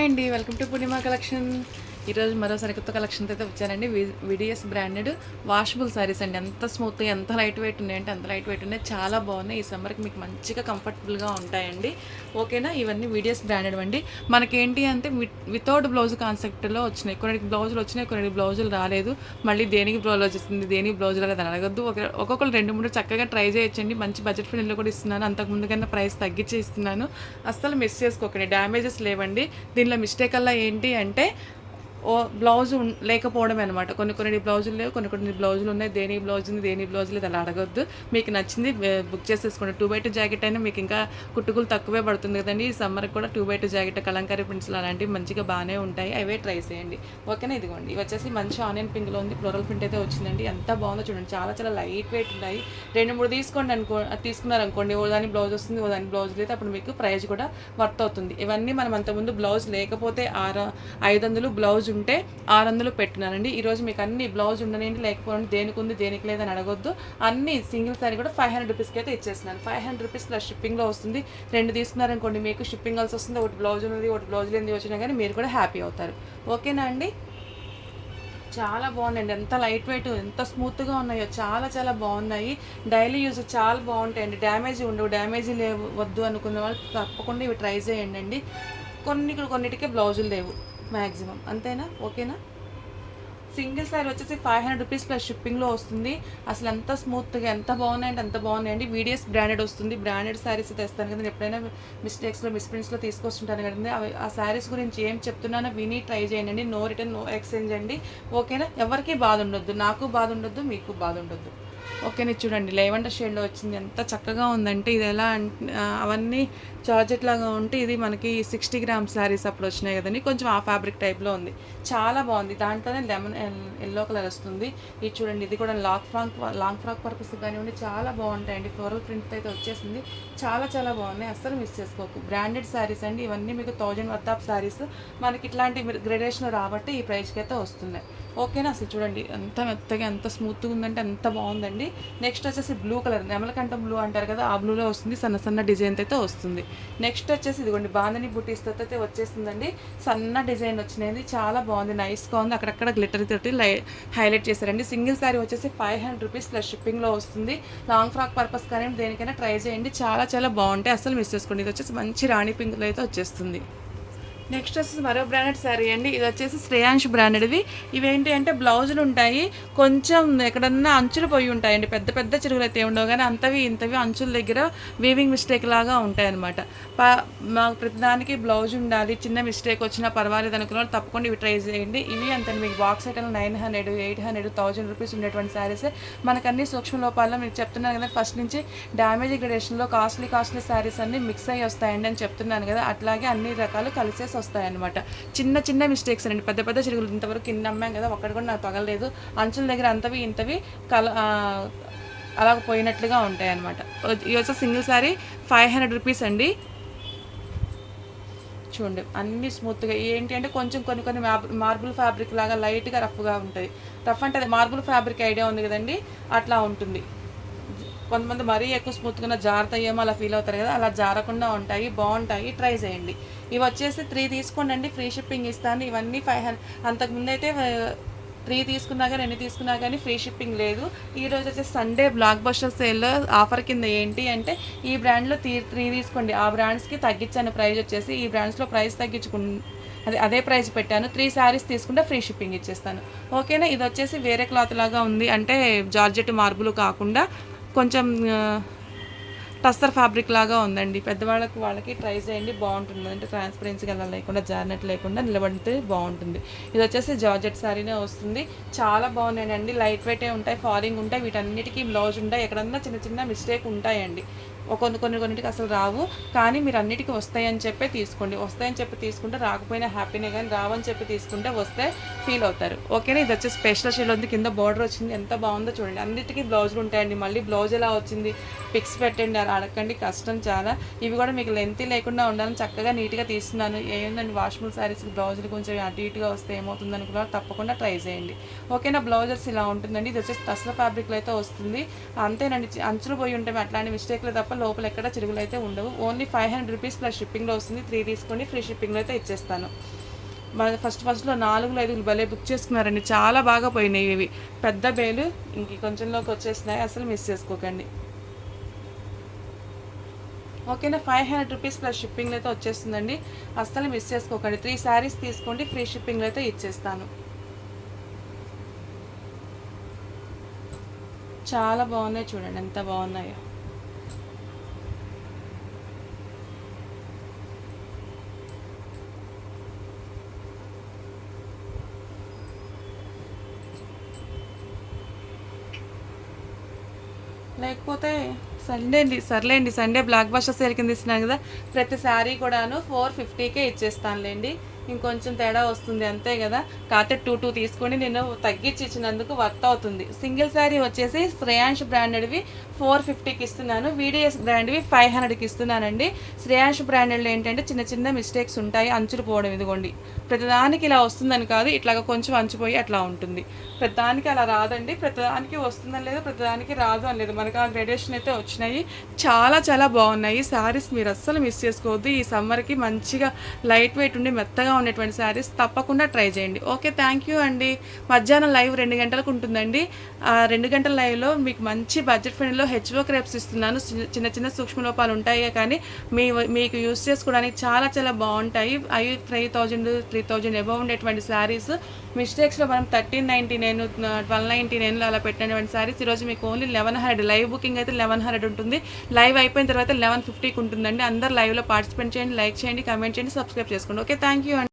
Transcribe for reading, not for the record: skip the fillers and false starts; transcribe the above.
Hi అండి, welcome to Purnima collection. ఈరోజు మరో సరికొత్త కలెక్షన్తో అయితే వచ్చానండి. విడిఎస్ బ్రాండెడ్ వాషబుల్ శారీస్ అండి. ఎంత స్మూత్, ఎంత లైట్ వెయిట్ ఉన్నాయంటే అంత లైట్ వెయిట్ ఉన్నాయి. చాలా బాగున్నాయి. ఈ సమ్మర్కి మీకు మంచిగా కంఫర్టబుల్గా ఉంటాయండి. ఓకేనా, ఇవన్నీ విడిఎస్ బ్రాండెడ్ అండి. మనకేంటి అంటే వితౌట్ బ్లౌజ్ కాన్సెప్ట్లో వచ్చినాయి. కొన్ని బ్లౌజులు వచ్చినాయి, కొన్ని బ్లౌజులు రాలేదు. మళ్ళీ దేనికి బ్లౌజ్ వచ్చింది, దేనికి బ్లౌజ్ రాలేదు అని అడగద్దు. ఒక్కొక్కరు 2-3 చక్కగా ట్రై చేయొచ్చండి. మంచి బడ్జెట్ ఫ్రెండ్లో కూడా ఇస్తున్నాను. అంతకుముందు కన్నా ప్రైస్ తగ్గించి ఇస్తున్నాను. అస్సలు మిస్ చేసుకోకండి. డ్యామేజెస్ లేవండి. దీనిలో మిస్టేక్ అలా ఏంటి అంటే బ్లౌజ్ లేకపోవడమే అనమాట. కొన్ని బ్లౌజులు లేవు, కొన్ని బ్లౌజులు ఉన్నాయి. దేని బ్లౌజ్ ఉంది, దేని బ్లౌజ్ లేదు అలా అడగొద్దు. మీకు నచ్చింది బుక్ చేసేసుకోండి. 2x2 జాకెట్ అయినా మీకు ఇంకా కుట్టుకులు తక్కువే పడుతుంది కదండి. ఈ సమ్మర్కి కూడా 2x2 జాకెట్, కలంకారీ ప్రింట్స్లు అలాంటివి మంచిగా బాగానే ఉంటాయి. అవే ట్రై చేయండి. ఓకేనా, ఇదిగోండి. ఇవి వచ్చేసి మంచి ఆనియన్ పింక్లో ఉంది. ఫ్లోరల్ ప్రింట్ అయితే వచ్చిందండి. ఎంత బాగుందో చూడండి. చాలా చాలా లైట్ వెయిట్ ఉన్నాయి. 2-3 తీసుకోండి తీసుకున్నారనుకోండి, ఓ దాని బ్లౌజ్ వస్తుంది, ఓ దాని బ్లౌజ్ లేదు. అప్పుడు మీకు ప్రైస్ కూడా వర్త్ అవుతుంది. ఇవన్నీ మనం అంతకుముందు బ్లౌజ్ లేకపోతే 500 బ్లౌజ్ ఉంటే 600 పెట్టినానండి. ఈరోజు మీకు అన్ని బ్లౌజ్ ఉండనండి, లేకపోతే దేనికి ఉంది దేనికి లేదని అడగొద్దు. అన్ని సింగిల్ సారీ కూడా 500 రూపీస్కి అయితే ఇచ్చేస్తున్నాను. 500 రూపీస్ ప్లస్ షిప్పింగ్లో వస్తుంది. 2 తీసుకున్నారనుకోండి, మీకు షిప్పింగ్ కలిసి వస్తుంది. ఒకటి బ్లౌజ్ ఉన్నది, ఒకటి బ్లౌజ్ లేనిది వచ్చినా కానీ మీరు కూడా హ్యాపీ అవుతారు. ఓకేనా అండి. చాలా బాగున్నాయండి. ఎంత లైట్ వెయిట్, ఎంత స్మూత్గా ఉన్నాయో, చాలా చాలా బాగున్నాయి. డైలీ యూజ్ చాలా బాగుంటాయండి. డ్యామేజ్ ఉండవు. డ్యామేజ్ లేవు వద్దు అనుకున్న వాళ్ళు తప్పకుండా ఇవి ట్రై చేయండి అండి. కొన్నిటికే బ్లౌజులు లేవు మ్యాక్సిమం, అంతేనా. ఓకేనా. సింగిల్ సారీ వచ్చేసి 500 రూపీస్ ప్లస్ షిప్పింగ్లో వస్తుంది. అసలు ఎంత స్మూత్గా, ఎంత బాగున్నాయంటే అంత బాగున్నాయండి. వీడిఎస్ బ్రాండెడ్ వస్తుంది. బ్రాండెడ్ శారీస్ తెస్తాను కదా, ఎప్పుడైనా మిస్టేక్స్లో మిస్ప్రింట్స్లో తీసుకొస్తుంటాను కదండి. ఆ శారీస్ గురించి ఏం చెప్తున్నానో విని ట్రై చేయండి. నో రిటర్న్, నో ఎక్స్చేంజ్ అండి. ఓకేనా. ఎవరికి బాధ ఉండొద్దు, నాకు బాధ ఉండొద్దు, మీకు బాధ ఉండొద్దు. ఓకేనా. చూడండి, లెవెండర్ షేడ్లో వచ్చింది. ఎంత చక్కగా ఉందంటే ఇది ఎలా అవన్నీ జార్జెట్ లాగా ఉంటే ఇది మనకి 60 గ్రామ్స్ శారీస్ అప్పుడు వచ్చినాయి కదండి. కొంచెం ఆ ఫ్యాబ్రిక్ టైప్లో ఉంది. చాలా బాగుంది. దాంట్లోనే లెమన్ ఎల్లో కలర్ వస్తుంది. ఇది చూడండి, ఇది కూడా లాంగ్ ఫ్రాక్ పర్పస్ కానివ్వండి, చాలా బాగుంటాయండి. ఫ్లోరల్ ప్రింట్ అయితే వచ్చేసింది. చాలా చాలా బాగున్నాయి. అస్సలు మిస్ చేసుకోకు. బ్రాండెడ్ శారీస్ అండి ఇవన్నీ. మీకు 1000 వర్త్ ఆఫ్ శారీస్ మనకి ఇట్లాంటి గ్రేడేషన్ రాబట్టి ఈ ప్రైస్కి అయితే వస్తున్నాయి. ఓకేనా. అసలు చూడండి, ఎంత మెత్తగా, ఎంత స్మూత్గా ఉందంటే అంత బాగుందండి. నెక్స్ట్ వచ్చేసి బ్లూ కలర్, నెమలకంఠం బ్లూ అంటారు కదా, ఆ బ్లూలో వస్తుంది. సన్న సన్న డిజైన్ అయితే వస్తుంది. నెక్స్ట్ వచ్చేసి ఇదిగోండి, బాందని బుటీస్తో అయితే వచ్చేస్తుందండి. సన్న డిజైన్ వచ్చినది. చాలా బాగుంది, నైస్గా ఉంది. అక్కడక్కడ గ్లిటర్ తోటి హైలైట్ చేశారండి. సింగిల్ శారీ వచ్చేసి 500 రూపీస్ ప్లస్ షిప్పింగ్లో వస్తుంది. లాంగ్ ఫ్రాక్ పర్పస్ కానీ దేనికైనా ట్రై చేయండి. చాలా చాలా బాగుంటాయి. అసలు మిస్ చేసుకోండి. ఇది వచ్చేసి మంచి రాణి పింక్లో అయితే వచ్చేస్తుంది. నెక్స్ట్ వచ్చేసి మరో బ్రాండెడ్ శారీ అండి. ఇది వచ్చేసి శ్రేయాంష్ బ్రాండెడ్వి. ఇవేంటి అంటే బ్లౌజులు ఉంటాయి, కొంచెం ఎక్కడన్నా అంచులు పోయి ఉంటాయండి. పెద్ద పెద్ద చిరుగులు అయితే ఉండవు, కానీ అంతవి ఇంతవి అంచుల దగ్గర వీవింగ్ మిస్టేక్ లాగా ఉంటాయి అనమాట. మాకు ప్రతిదానికి బ్లౌజ్ ఉండాలి, చిన్న మిస్టేక్ వచ్చినా పర్వాలేదు అనుకున్న వాళ్ళు తప్పకుండా ఇవి ట్రై చేయండి. ఇవి అంతే. మీకు బాక్స్ ఐటమ్ 900, 800, 1000 రూపీస్ ఉండేటువంటి శారీస్. మనకు అన్ని సూక్ష్మ లోపాల్లో మీకు చెప్తున్నాను కదా, ఫస్ట్ నుంచి డ్యామేజ్ గ్రేడేషన్లో కాస్ట్లీ శారీస్ అన్ని మిక్స్ అయ్యి వస్తాయండి అని చెప్తున్నాను కదా. అట్లాగే అన్ని రకాలు కలిసేసి వస్తాయన్నమాట. చిన్న చిన్న మిస్టేక్స్ అండి. పెద్ద పెద్ద చిరుగులు ఇంతవరకు కింద అమ్మాం కదా, ఒక్కటి కూడా నాకు తగలలేదు. అంచుల దగ్గర అంతవి ఇంతవి అలా పోయినట్లుగా ఉంటాయి అనమాట. ఇది వచ్చి సింగిల్ శారీ 500 రూపీస్ అండి. చూడండి, అన్నీ స్మూత్గా. ఏంటి అంటే కొంచెం కొన్ని మార్బుల్ ఫ్యాబ్రిక్ లాగా లైట్గా రఫ్గా ఉంటుంది. రఫ్ అంటే అది మార్బుల్ ఫ్యాబ్రిక్ ఐడియా ఉంది కదండి, అట్లా ఉంటుంది. కొంతమంది మరీ ఎక్కువ స్మూత్గా జారుతాయేమో అలా ఫీల్ అవుతారు కదా, అలా జారకుండా ఉంటాయి, బాగుంటాయి. ట్రై చేయండి. ఇవి వచ్చేసి 3 తీసుకోండి, ఫ్రీ షిప్పింగ్ ఇస్తాను. ఇవన్నీ 500. అంతకుముందు అయితే 3 తీసుకున్నా కానీ 2 తీసుకున్నా కానీ ఫ్రీ షిప్పింగ్ లేదు. ఈరోజు వచ్చేసి సండే బ్లాక్ బస్టర్ సేల్లో ఆఫర్ కింద ఏంటి అంటే ఈ బ్రాండ్లో 3 తీసుకోండి. ఆ బ్రాండ్స్కి తగ్గించాను ప్రైస్ వచ్చేసి. ఈ బ్రాండ్స్లో ప్రైస్ అదే ప్రైస్ పెట్టాను. 3 శారీస్ తీసుకుంటే ఫ్రీ షిప్పింగ్ ఇచ్చేస్తాను. ఓకేనా. ఇది వచ్చేసి వేరే క్లాత్ లాగా ఉంది, అంటే జార్జెట్ మార్బుల్ కాకుండా కొంచెం టస్సర్ ఫ్యాబ్రిక్ లాగా ఉందండి. వాళ్ళకి ట్రై చేయండి, బాగుంటుంది. అంటే ట్రాన్స్పరెన్సీగా అలా లేకుండా, జార్నెట్ లేకుండా నిలబడితే బాగుంటుంది. ఇది వచ్చేసి జార్జెట్ శారీనే వస్తుంది. చాలా బాగున్నాయండి. లైట్ వెయిటే ఉంటాయి, ఫాలింగ్ ఉంటాయి. వీటన్నిటికీ బ్లౌజ్ ఉంటాయి. ఎక్కడన్నా చిన్న చిన్న మిస్టేక్ ఉంటాయండి. కొన్నిటికి అసలు రావు, కానీ మీరు అన్నిటికీ వస్తాయని చెప్పి తీసుకోండి. వస్తాయని చెప్పి తీసుకుంటే రాకపోయినా హ్యాపీనే, కానీ రావని చెప్పి తీసుకుంటే వస్తే ఫీల్ అవుతారు. ఓకేనా. ఇది వచ్చేసి స్పెషల్ షీల్ ఉంది, కింద బార్డర్ వచ్చింది. ఎంత బాగుందో చూడండి. అన్నిటికీ బ్లౌజులు ఉంటాయండి. మళ్ళీ బ్లౌజ్ ఎలా వచ్చింది పిక్స్ పెట్టండి, అలా అడగండి, కష్టం చాలా. ఇవి కూడా మీకు లెంత్ లేకుండా ఉండాలని చక్కగా నీట్గా తీస్తున్నాను. ఏంటండి వాషబుల్ శారీస్కి బ్లౌజులు కొంచెం అటు ఇటుగా వస్తే ఏమవుతుంది అనుకున్నారు, తప్పకుండా ట్రై చేయండి. ఓకేనా. బ్లౌజర్స్ ఇలా ఉంటుందండి. ఇది వచ్చేసి టస్సర్ ఫ్యాబ్రిక్లో అయితే వస్తుంది. అంతేనండి, అంచులు పోయి ఉంటాయి అట్లాంటి మిస్టేక్లు తప్ప లోపల ఎక్కడ చిరుగులు అయితే ఉండవు. ఓన్లీ 500 రూపీస్ ప్లస్ షిప్పింగ్లో వస్తుంది. 3 తీసుకోండి, ఫ్రీ షిప్పింగ్లో అయితే ఇచ్చేస్తాను. ఫస్ట్లో 4-5 భలే బుక్ చేసుకున్నారండి, చాలా బాగా పోయినాయి ఇవి. పెద్ద బేలు ఇంక కొంచెంలోకి వచ్చేసినాయి, అసలు మిస్ చేసుకోకండి. ఓకేనా, 500 రూపీస్ ప్లస్ షిప్పింగ్లో అయితే వచ్చేస్తుందండి, అస్సలు మిస్ చేసుకోకండి. 3 శారీస్ తీసుకోండి, ఫ్రీ షిప్పింగ్లో అయితే ఇచ్చేస్తాను. చాలా బాగున్నాయి, చూడండి ఎంత బాగున్నాయో. లేకపోతే సర్లేండి సండే బ్లాక్ బస్టర్ సేల్ కింద ఇస్తున్నాను కదా, ప్రతి శారీ కూడాను 450కే ఇచ్చేస్తానులేండి. ఇంకొంచెం తేడా వస్తుంది అంతే కదా, కాకపోతే 2 తీసుకొని నేను తగ్గించి ఇచ్చినందుకు వర్త్ అవుతుంది. సింగిల్ శారీ వచ్చేసి శ్రేయాంష్ బ్రాండెడ్వి 450కి ఇస్తున్నాను, వీడిఎస్ బ్రాండ్వి 500కి ఇస్తున్నానండి. శ్రేయాంష్ బ్రాండెడ్లో ఏంటంటే చిన్న చిన్న మిస్టేక్స్ ఉంటాయి, అంచులు పోవడం. ఇదిగోండి, ప్రతిదానికి ఇలా వస్తుందని కాదు, ఇట్లాగ కొంచెం అంచుపోయి అట్లా ఉంటుంది. ప్రతిదానికి అలా రాదండి, ప్రతిదానికి వస్తుందని లేదు, ప్రతిదానికి రాదు అని లేదు, మనకు ఆ గ్రేడేషన్ అయితే వచ్చినాయి. చాలా చాలా బాగున్నాయి శారీస్, మీరు అస్సలు మిస్ చేసుకోవద్దు. ఈ సమ్మర్కి మంచిగా లైట్ వెయిట్ ఉండి మెత్తగా ఉండేటువంటి శారీస్ తప్పకుండా ట్రై చేయండి. ఓకే, థ్యాంక్ యూ అండి. మధ్యాహ్నం లైవ్ 2 గంటలకు ఉంటుందండి. ఆ 2 గంటల లైవ్లో మీకు మంచి బడ్జెట్ ఫ్రెండ్లో హెచ్ఓ క్రేప్స్ ఇస్తున్నాను. చిన్న చిన్న సూక్ష్మ లోపాలు ఉంటాయి కానీ మీకు యూస్ చేసుకోవడానికి చాలా చాలా బాగుంటాయి. అవి 3000 అబౌవ్ ఉండేటువంటి శారీస్. మిస్టేక్స్లో మనం 1399, 1299 అలా పెట్టినటువంటి శారీస్ ఈరోజు మీకు ఓన్లీ 1100. లైవ్ బుకింగ్ అయితే 1100 ఉంటుంది, లైవ్ అయిపోయిన తర్వాత 1150కి ఉంటుందండి. అందరు లైవ్లో పార్టిసిపేట్ చేయండి, లైక్ చేయండి, కామెంట్ చేయండి, సబ్స్క్రైబ్ చేసుకోండి. ఓకే, థ్యాంక్ యూ అండి.